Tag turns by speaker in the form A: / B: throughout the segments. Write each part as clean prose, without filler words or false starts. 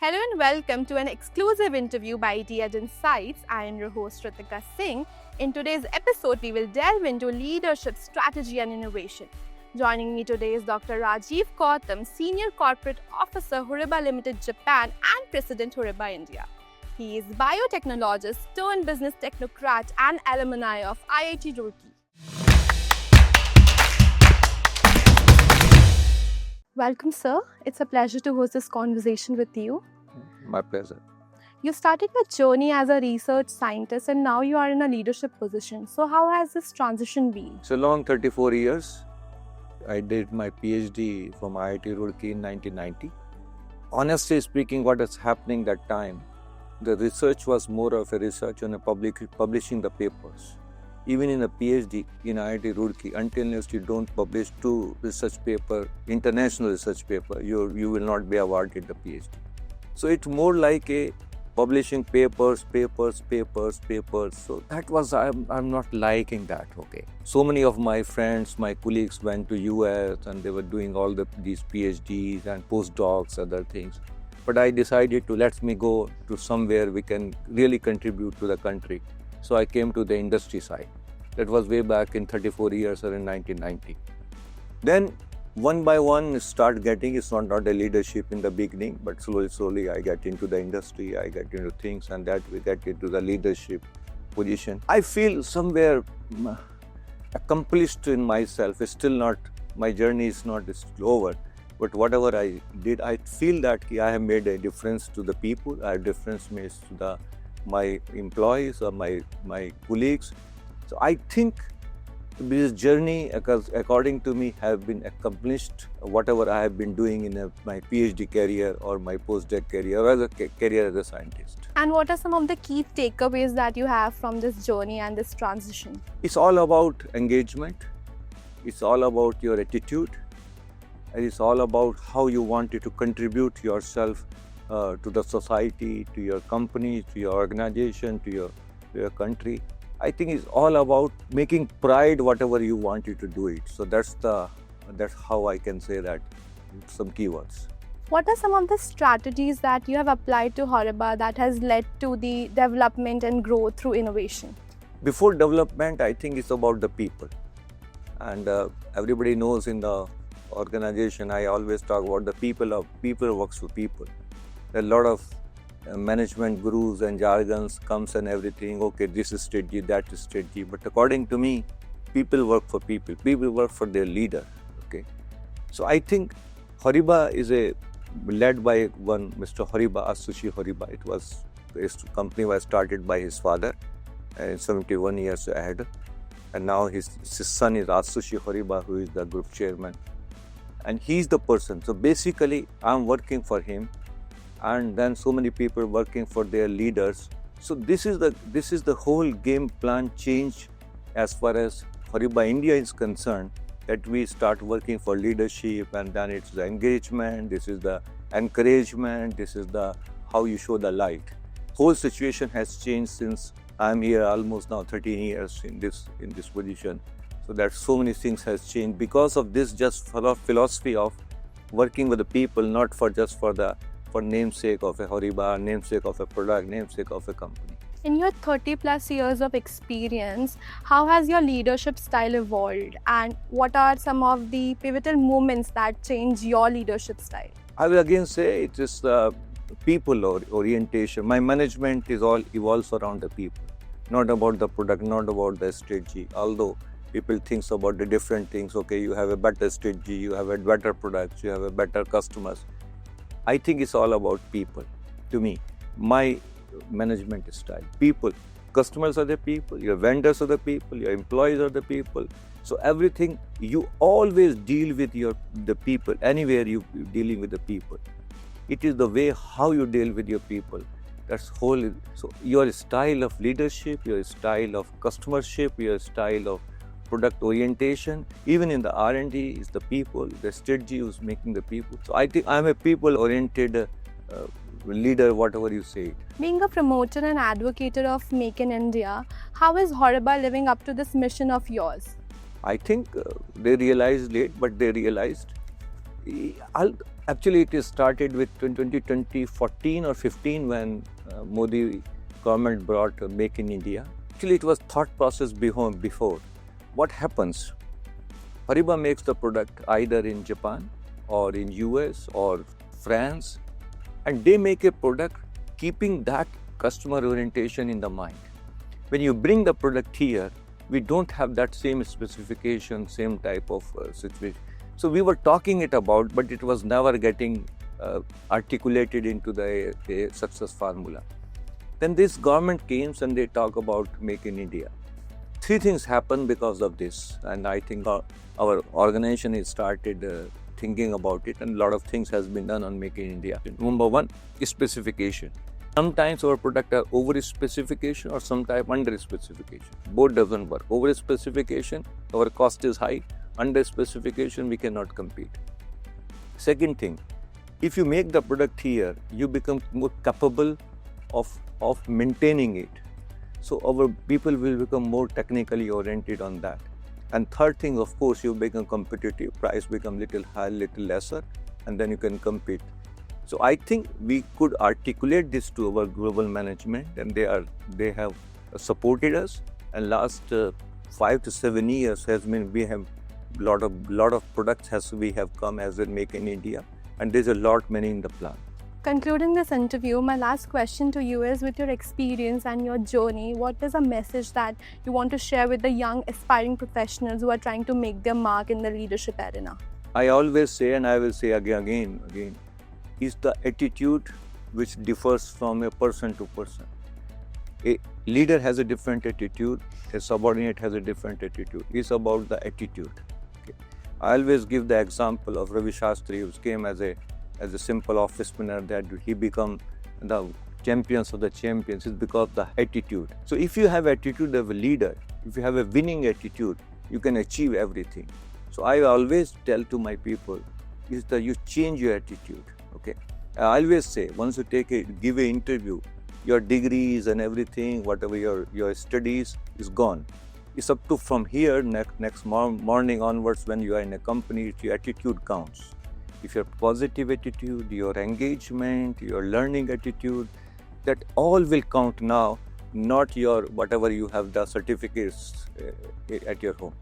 A: Hello and welcome to an exclusive interview by DED Insights. I am your host Ritika Singh. In today's episode, we will delve into leadership, strategy and innovation. Joining me today is Dr. Rajeev Gautam, Senior Corporate Officer, HORIBA Limited Japan and President HORIBA India. He is biotechnologist turned business technocrat and alumni of IIT Roorkee. Welcome, sir. It's a pleasure to host this conversation with you.
B: My pleasure.
A: You started your journey as a research scientist and now you are in a leadership position. So how has this transition been?
B: It's a long 34 years. I did my PhD from IIT Roorkee in 1990. Honestly speaking, what is happening that time, the research was more of a research on publishing the papers. Even in a PhD in IIT Roorkee, until you don't publish two research paper, international research paper, you will not be awarded the PhD. So it's more like a publishing papers. So that was, I'm not liking that, okay. So many of my friends, my colleagues went to US and they were doing all these PhDs and postdocs, other things. But I decided to let me go to somewhere we can really contribute to the country. So I came to the industry side. That was way back in 34 years or in 1990. Then one by one start getting, it's not a leadership in the beginning, but slowly I get into the industry, I get into things and that we get into the leadership position. I feel somewhere accomplished in myself. It's still not, my journey is not over. But whatever I did, I feel that I have made a difference to the people, I have difference made to my employees or my colleagues. So I think this journey, according to me, have been accomplished, whatever I have been doing in my PhD career or my postdoc career or as a career as a scientist.
A: And what are some of the key takeaways that you have from this journey and this transition?
B: It's all about engagement. It's all about your attitude. And it's all about how you wanted to contribute yourself to the society, to your company, to your organization, to your country. I think it's all about making pride whatever you wanted to do it. So that's how I can say that, some keywords.
A: What are some of the strategies that you have applied to HORIBA that has led to the development and growth through innovation?
B: Before development, I think it's about the people. And everybody knows in the organization, I always talk about the people works for people. There are a lot of management gurus and jargons comes and everything, okay, this is strategy, that is strategy. But according to me, people work for people. People work for their leader, okay. So I think HORIBA is led by one Mr. HORIBA, Atsushi HORIBA. This company was started by his father, 71 years ahead. And now his son is Atsushi HORIBA, who is the group chairman. And he's the person. So basically, I'm working for him. And then so many people working for their leaders. So this is the whole game plan change as far as HORIBA India is concerned, that we start working for leadership, and then it's the engagement, this is the encouragement, this is the how you show the light. Whole situation has changed since I'm here almost now 13 years in this position. So that so many things has changed because of this just philosophy of working with the people, not for namesake of a HORIBA, namesake of a product, namesake of a company.
A: In your 30 plus years of experience, how has your leadership style evolved and what are some of the pivotal moments that change your leadership style?
B: I will again say it is the people orientation. My management is all evolves around the people, not about the product, not about the strategy. Although people think about the different things, okay, you have a better strategy, you have a better products, you have a better customers. I think it's all about people. To me, my management style, people, customers are the people, your vendors are the people, your employees are the people. So everything, you always deal with the people, anywhere you dealing with the people. It is the way how you deal with your people. That's whole. So your style of leadership, your style of customership, your style of product orientation, even in the R&D is the people, the strategy is making the people. So I think I'm a people-oriented leader, whatever you say it.
A: Being a promoter and advocate of Make in India, how is HORIBA living up to this mission of yours?
B: I think they realized late, but they realized Actually, it is started with 2014 or 15 when Modi government brought Make in India. Actually, it was thought process before. What happens? HORIBA makes the product either in Japan or in US or France, and they make a product keeping that customer orientation in the mind. When you bring the product here, we don't have that same specification, same type of situation. So we were talking it about, but it was never getting articulated into a success formula. Then this government came and they talk about Make in India. Three things happened because of this, and I think our organization has started thinking about it, and a lot of things has been done on Make in India. Number one is specification. Sometimes our product are over specification or sometimes under specification. Both doesn't work. Over specification, our cost is high. Under specification, we cannot compete. Second thing, if you make the product here, you become more capable of maintaining it. So our people will become more technically oriented on that. And third thing, of course, you become competitive, price become little higher, little lesser, and then you can compete. So I think we could articulate this to our global management, and they have supported us. And last 5 to 7 years has been, we have lot of products we have come as a Make in India, and there's a lot many in the plan.
A: Concluding this interview, my last question to you is, with your experience and your journey, what is a message that you want to share with the young aspiring professionals who are trying to make their mark in the leadership arena?
B: I always say, and I will say again, is the attitude which differs from a person to person. A leader has a different attitude, a subordinate has a different attitude. It's about the attitude. Okay. I always give the example of Ravi Shastri, who came as a simple office spinner, that he become the champions of the champions is because of the attitude. So if you have attitude of a leader, if you have a winning attitude, you can achieve everything. So I always tell to my people is that you change your attitude. Okay, I always say, once you give an interview, your degrees and everything, whatever your studies is gone. It's up to from here next morning onwards, when you are in a company, your attitude counts. If your positive attitude, your engagement, your learning attitude, that all will count now, not your whatever you have the certificates at your home.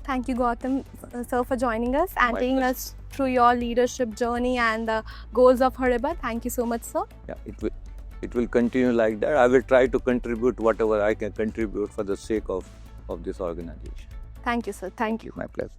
A: Thank you, Gautam, sir, for joining us and taking us through your leadership journey and the goals of HORIBA. Thank you so much, sir.
B: Yeah, it will continue like that. I will try to contribute whatever I can contribute for the sake of this organization.
A: Thank you, sir. Thank you.
B: My pleasure.